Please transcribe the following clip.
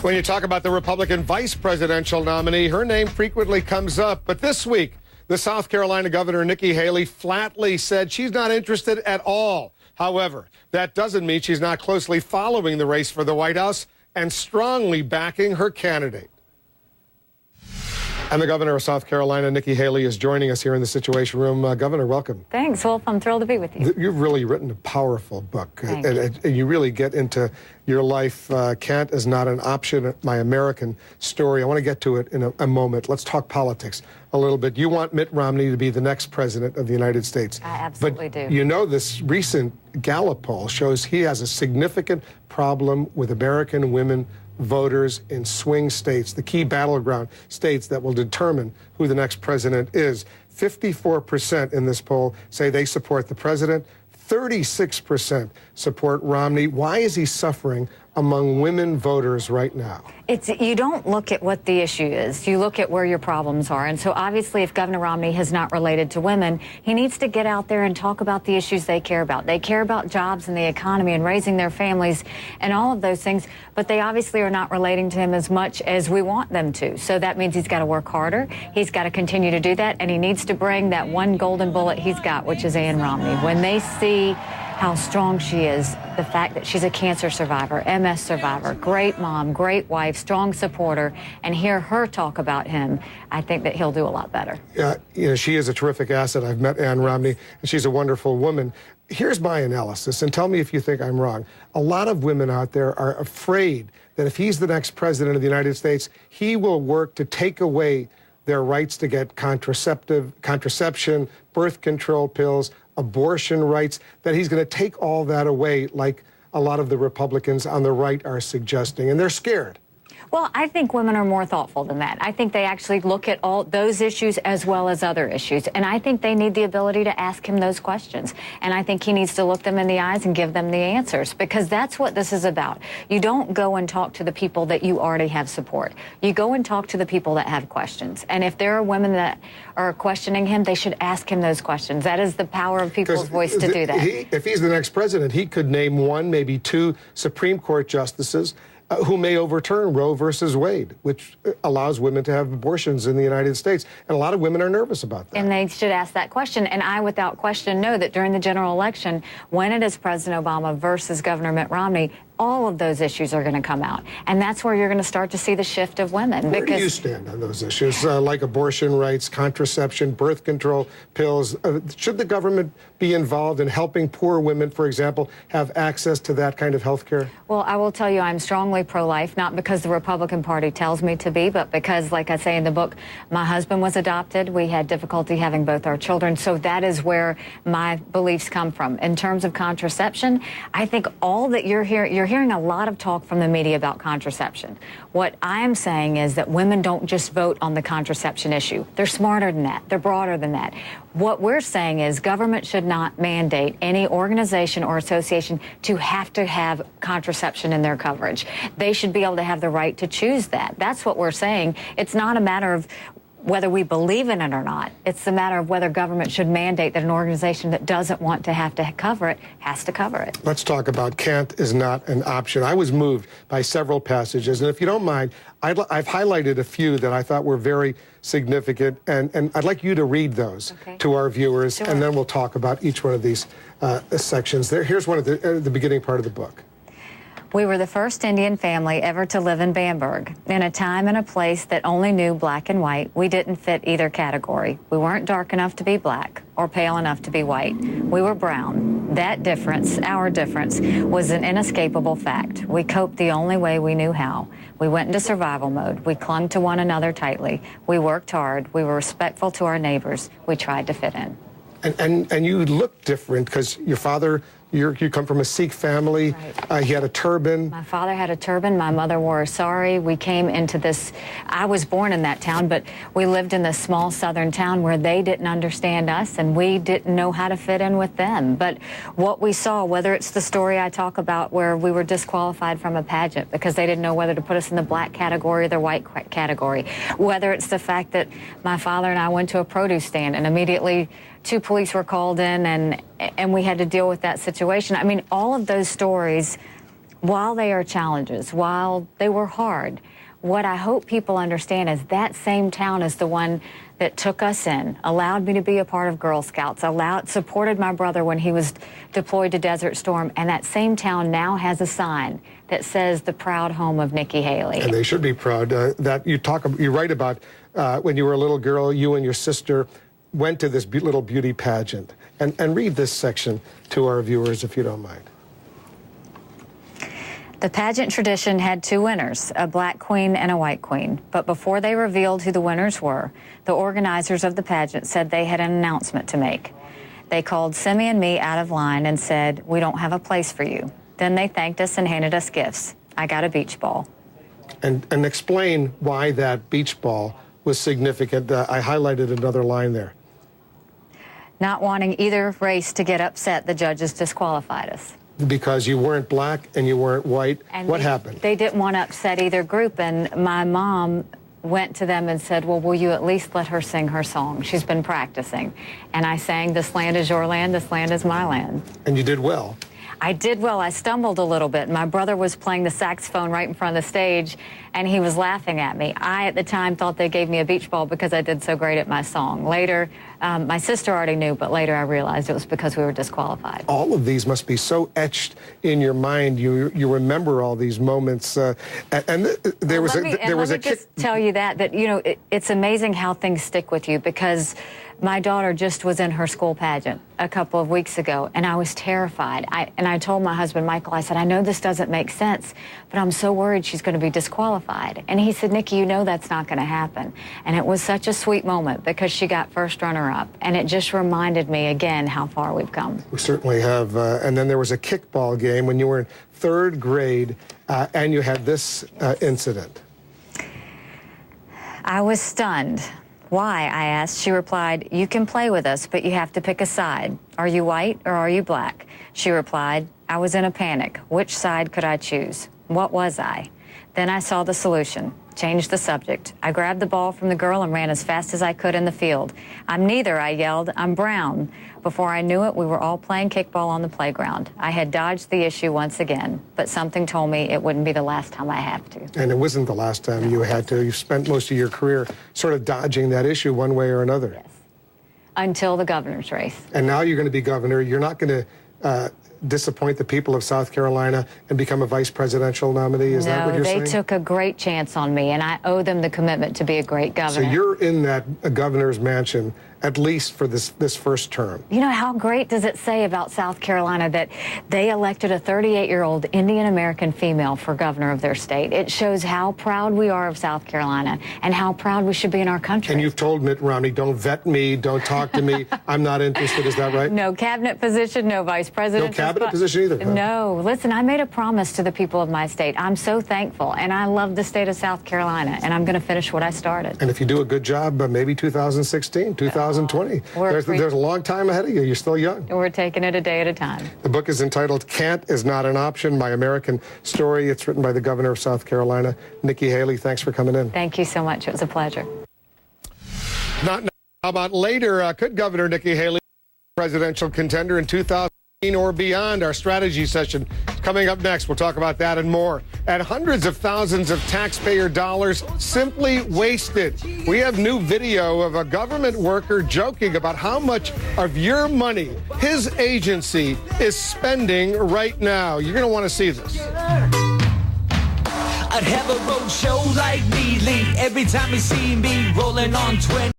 When you talk about the Republican vice presidential nominee, her name frequently comes up. But this week, the South Carolina governor, Nikki Haley, flatly said she's not interested at all. However, that doesn't mean she's not closely following the race for the White House and strongly backing her candidate. And the governor of South Carolina, Nikki Haley, is joining us here in the Situation Room. Governor, welcome. Thanks, Wolf. I'm thrilled to be with you. You've really written a powerful book, and you really get into your life. Can't is not an option, my American story. I want to get to it in a moment. Let's talk politics a little bit. You want Mitt Romney to be the next president of the United States. I absolutely do. You know, this recent Gallup poll shows he has a significant problem with American women voters in swing states, the key battleground states that will determine who the next president is. 54% in this poll say they support the president. 36% support Romney. Why is he suffering among women voters right now? You don't look at what the issue is. You look at where your problems are. And so obviously if Governor Romney has not related to women, he needs to get out there and talk about the issues they care about. They care about jobs and the economy and raising their families and all of those things, but they obviously are not relating to him as much as we want them to. So that means he's got to work harder. He's got to continue to do that, and he needs to bring that one golden bullet he's got, which is Ann Romney. When they see how strong she is, the fact that she's a cancer survivor, MS survivor, great mom, great wife, strong supporter, and hear her talk about him, I think that he'll do a lot better. Yeah, you know, she is a terrific asset. I've met Ann Romney, and she's a wonderful woman. Here's my analysis, and tell me if you think I'm wrong. A lot of women out there are afraid that if he's the next president of the United States, he will work to take away their rights to get contraception, birth control pills, abortion rights, that he's going to take all that away like a lot of the Republicans on the right are suggesting, and they're scared. Well, I think women are more thoughtful than that. I think they actually look at all those issues as well as other issues. And I think they need the ability to ask him those questions. And I think he needs to look them in the eyes and give them the answers, because that's what this is about. You don't go and talk to the people that you already have support. You go and talk to the people that have questions. And if there are women that are questioning him, they should ask him those questions. That is the power of people's voice to do that. If he's the next president, he could name one, maybe two Supreme Court justices who may overturn Roe versus Wade, which allows women to have abortions in the United States. And a lot of women are nervous about that. And they should ask that question. And I, without question, know that during the general election, when it is President Obama versus Governor Mitt Romney, all of those issues are going to come out. And that's where you're going to start to see the shift of women. Where do you stand on those issues, like abortion rights, contraception, birth control pills? Should the government be involved in helping poor women, for example, have access to that kind of health care? Well, I will tell you I'm strongly pro-life, not because the Republican Party tells me to be, but because, like I say in the book, my husband was adopted. We had difficulty having both our children. So that is where my beliefs come from. In terms of contraception, I think all that you're hearing a lot of talk from the media about contraception. What I am saying is that women don't just vote on the contraception issue. They're smarter than that. They're broader than that. What we're saying is government should not mandate any organization or association to have contraception in their coverage. They should be able to have the right to choose that. That's what we're saying. It's not a matter of whether we believe in it or not. It's a matter of whether government should mandate that an organization that doesn't want to have to cover it has to cover it. Let's talk about can't is not an option. I was moved by several passages, and if you don't mind, I've highlighted a few that I thought were very significant, and I'd like you to read those to our viewers, and then we'll talk about each one of these sections. Here's one of the beginning part of the book. We were the first Indian family ever to live in Bamberg. In a time and a place that only knew black and white, we didn't fit either category. We weren't dark enough to be black or pale enough to be white. We were brown. That difference, our difference, was an inescapable fact. We coped the only way we knew how. We went into survival mode. We clung to one another tightly. We worked hard. We were respectful to our neighbors. We tried to fit in. And you look different because your father, you come from a Sikh family. Right. He had a turban. My father had a turban. My mother wore a sari. We came into this, I was born in that town, but we lived in this small southern town where they didn't understand us and we didn't know how to fit in with them. But what we saw, whether it's the story I talk about where we were disqualified from a pageant because they didn't know whether to put us in the black category or the white category, whether it's the fact that my father and I went to a produce stand and immediately 2 police were called in and we had to deal with that situation. I mean, all of those stories while they are challenges, while they were hard, what I hope people understand is that same town is the one that took us in, allowed me to be a part of Girl Scouts, supported my brother when he was deployed to Desert Storm, and that same town now has a sign that says the proud home of Nikki Haley. And they should be proud. That you write about when you were a little girl, you and your sister went to this little beauty pageant. And read this section to our viewers, if you don't mind. The pageant tradition had two winners, a black queen and a white queen. But before they revealed who the winners were, the organizers of the pageant said they had an announcement to make. They called Simi and me out of line and said, "We don't have a place for you." Then they thanked us and handed us gifts. I got a beach ball. And explain why that beach ball was significant. I highlighted another line there. Not wanting either race to get upset, the judges disqualified us. Because you weren't black and you weren't white. And what happened? They didn't want to upset either group, and my mom went to them and said, "Well, will you at least let her sing her song? She's been practicing." And I sang, "This land is your land, this land is my land." And you did well. I did well. I stumbled a little bit. My brother was playing the saxophone right in front of the stage, and he was laughing at me. I, at the time, thought they gave me a beach ball because I did so great at my song. Later, my sister already knew, but later I realized it was because we were disqualified. All of these must be so etched in your mind. You remember all these moments. There was a just tell you that you know, it's amazing how things stick with you, because my daughter just was in her school pageant a couple of weeks ago, and I was terrified. I told my husband, Michael, I said, "I know this doesn't make sense, but I'm so worried she's going to be disqualified." And he said, "Nikki, you know that's not going to happen." And it was such a sweet moment because she got first runner-up, and it just reminded me again how far we've come. We certainly have. And then there was a kickball game when you were in third grade, and you had this incident. I was stunned. "Why?" I asked. She replied, "You can play with us, but you have to pick a side. Are you white or are you black?" She replied. I was in a panic. Which side could I choose? What was I? Then I saw the solution. Changed the subject. I grabbed the ball from the girl and ran as fast as I could in the field. "I'm neither," I yelled. "I'm brown." Before I knew it, we were all playing kickball on the playground. I had dodged the issue once again, but something told me it wouldn't be the last time I have to. And it wasn't the last time you had to. You've spent most of your career sort of dodging that issue one way or another. Yes. Until the governor's race. And now you're going to be governor. You're not going to disappoint the people of South Carolina and become a vice presidential nominee? Is that what you're saying? No, they took a great chance on me, and I owe them the commitment to be a great governor. So you're in that governor's mansion at least for this first term. You know, how great does it say about South Carolina that they elected a 38-year-old Indian-American female for governor of their state? It shows how proud we are of South Carolina and how proud we should be in our country. And you've told Mitt Romney, don't vet me, don't talk to me, I'm not interested, is that right? No cabinet position, no vice president. No cabinet position either? Huh? No. Listen, I made a promise to the people of my state. I'm so thankful, and I love the state of South Carolina, and I'm going to finish what I started. And if you do a good job, maybe 2016, 2020. There's a long time ahead of you. You're still young. We're taking it a day at a time. The book is entitled Can't Is Not an Option, My American Story. It's written by the governor of South Carolina, Nikki Haley. Thanks for coming in. Thank you so much. It was a pleasure. How about later? Could Governor Nikki Haley be a presidential contender in 2016 or beyond? Our strategy session coming up next. We'll talk about that and more. And hundreds of thousands of taxpayer dollars simply wasted. We have new video of a government worker joking about how much of your money his agency is spending right now. You're going to want to see this. I'd have a road show like me, Lee. Every time you see me rolling on 20.